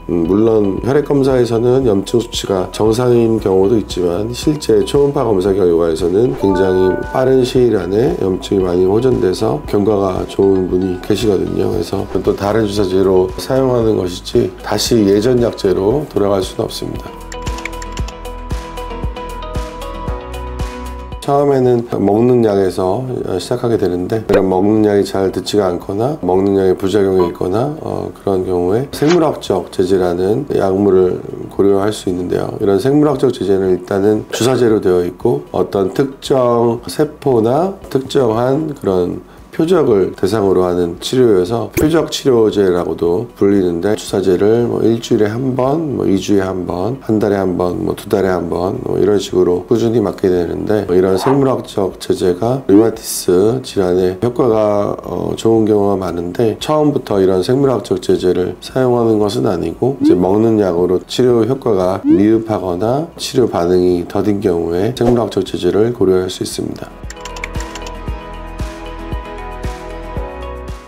물론 혈액검사에서는 염증 수치가 정상인 경우도 있지만 실제 초음파 검사 결과에서는 굉장히 빠른 시일 안에 염증이 많이 호전돼서 경과가 좋은 분이 계시거든요. 그래서 또 다른 주사제로 사용하는 것이지 다시 예전 약제로 돌아갈 수는 없습니다. 처음에는 먹는 약에서 시작하게 되는데, 그런 먹는 약이 잘 듣지가 않거나 먹는 약에 부작용이 있거나 그런 경우에 생물학적 제제라는 약물을 고려할 수 있는데요. 이런 생물학적 제제는 일단은 주사제로 되어 있고 어떤 특정 세포나 특정한 그런 표적을 대상으로 하는 치료여서 표적 치료제라고도 불리는데, 주사제를 일주일에 한 번, 2주에 한 번, 한 달에 한 번, 2달에 한 번 이런 식으로 꾸준히 맞게 되는데, 이런 생물학적 제제가 류마티스 질환에 효과가 좋은 경우가 많은데, 처음부터 이런 생물학적 제제를 사용하는 것은 아니고 이제 먹는 약으로 치료 효과가 미흡하거나 치료 반응이 더딘 경우에 생물학적 제제를 고려할 수 있습니다.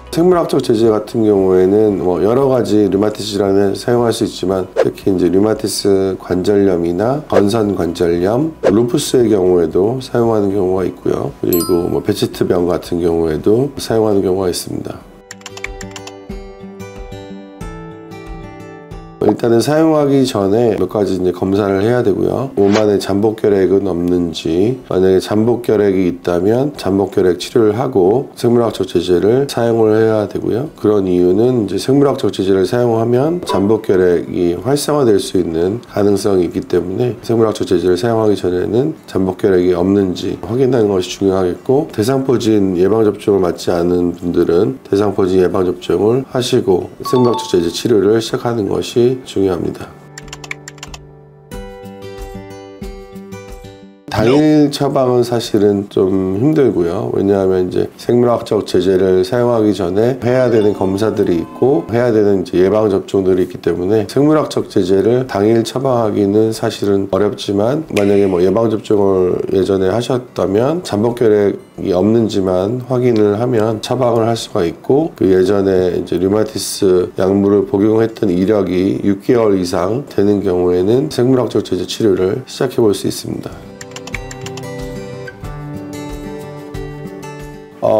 생물학적 제제 같은 경우에는 여러 가지 류마티스 질환에 사용할 수 있지만, 특히 이제 류마티스 관절염이나 건선 관절염, 루푸스의 경우에도 사용하는 경우가 있고요. 그리고 베치트병 같은 경우에도 사용하는 경우가 있습니다. 일단은 사용하기 전에 몇 가지 이제 검사를 해야 되고요. 몸 안에 잠복결핵은 없는지, 만약에 잠복결핵이 있다면 잠복결핵 치료를 하고 생물학적 제제를 사용을 해야 되고요. 그런 이유는 이제 생물학적 제제를 사용하면 잠복결핵이 활성화될 수 있는 가능성이 있기 때문에 생물학적 제제를 사용하기 전에는 잠복결핵이 없는지 확인하는 것이 중요하겠고, 대상포진 예방접종을 맞지 않은 분들은 대상포진 예방접종을 하시고 생물학적 제제 치료를 시작하는 것이 중요합니다. 당일 처방은 사실은 좀 힘들고요. 왜냐하면 이제 생물학적 제제를 사용하기 전에 해야 되는 검사들이 있고 해야 되는 이제 예방 접종들이 있기 때문에 생물학적 제제를 당일 처방하기는 사실은 어렵지만, 만약에 예방 접종을 예전에 하셨다면 잠복결핵이 없는지만 확인을 하면 처방을 할 수가 있고, 그 예전에 이제 류마티스 약물을 복용했던 이력이 6개월 이상 되는 경우에는 생물학적 제제 치료를 시작해 볼 수 있습니다.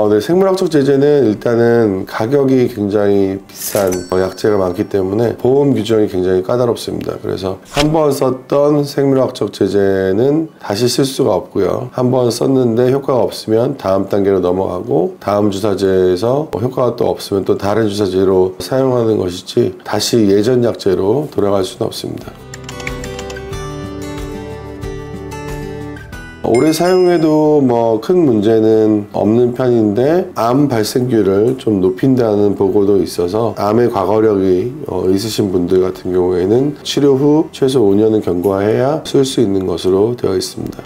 네, 생물학적 제제는 일단은 가격이 굉장히 비싼 약제가 많기 때문에 보험 규정이 굉장히 까다롭습니다. 그래서 한 번 썼던 생물학적 제제는 다시 쓸 수가 없고요. 한 번 썼는데 효과가 없으면 다음 단계로 넘어가고, 다음 주사제에서 효과가 또 없으면 또 다른 주사제로 사용하는 것이지 다시 예전 약제로 돌아갈 수는 없습니다. 오래 사용해도 큰 문제는 없는 편인데, 암 발생률을 좀 높인다는 보고도 있어서 암의 과거력이 있으신 분들 같은 경우에는 치료 후 최소 5년은 경과해야 쓸 수 있는 것으로 되어 있습니다.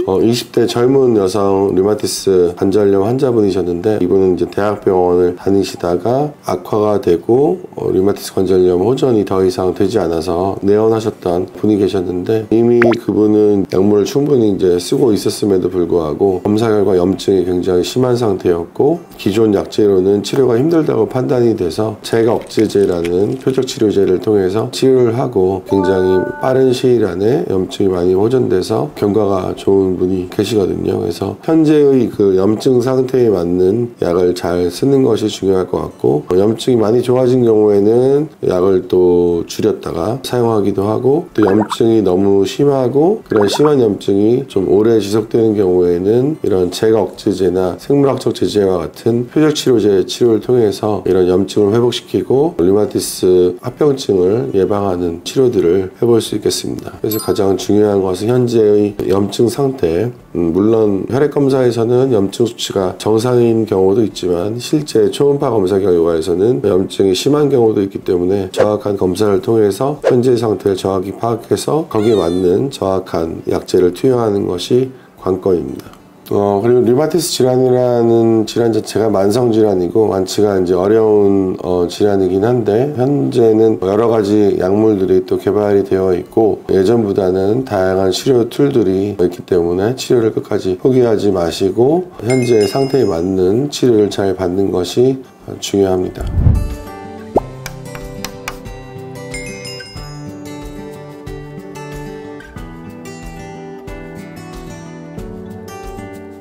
20대 젊은 여성 류마티스 관절염 환자분이셨는데, 이분은 이제 대학병원을 다니시다가 악화가 되고 류마티스 관절염 호전이 더 이상 되지 않아서 내원하셨던 분이 계셨는데, 이미 그분은 약물을 충분히 이제 쓰고 있었음에도 불구하고 검사 결과 염증이 굉장히 심한 상태였고, 기존 약제로는 치료가 힘들다고 판단이 돼서 제거억제제라는 표적 치료제를 통해서 치료를 하고 굉장히 빠른 시일 안에 염증이 많이 호전돼서 경과가 좋은 분이 계시거든요. 그래서 현재의 그 염증 상태에 맞는 약을 잘 쓰는 것이 중요할 것 같고, 염증이 많이 좋아진 경우에는 약을 또 줄였다가 사용하기도 하고, 또 염증이 너무 심하고 그런 심한 염증이 좀 오래 지속되는 경우에는 이런 제거억제제나 생물학적 제제와 같은 표적 치료제 치료를 통해서 이런 염증을 회복시키고 류마티스 합병증을 예방하는 치료들을 해볼 수 있겠습니다. 그래서 가장 중요한 것은 현재의 염증 상태, 물론 혈액검사에서는 염증 수치가 정상인 경우도 있지만 실제 초음파 검사 결과에서는 염증이 심한 경우도 있기 때문에 정확한 검사를 통해서 현재 상태를 정확히 파악해서 거기에 맞는 정확한 약제를 투여하는 것이 관건입니다. 그리고 류마티스 질환이라는 질환 자체가 만성 질환이고 완치가 이제 어려운 질환이긴 한데 현재는 여러 가지 약물들이 또 개발이 되어 있고 예전보다는 다양한 치료 툴들이 있기 때문에 치료를 끝까지 포기하지 마시고 현재 상태에 맞는 치료를 잘 받는 것이 중요합니다.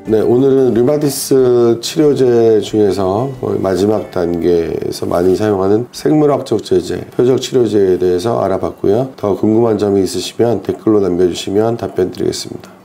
네, 오늘은 류마티스 치료제 중에서 마지막 단계에서 많이 사용하는 생물학적 제제, 표적 치료제에 대해서 알아봤고요. 더 궁금한 점이 있으시면 댓글로 남겨주시면 답변 드리겠습니다.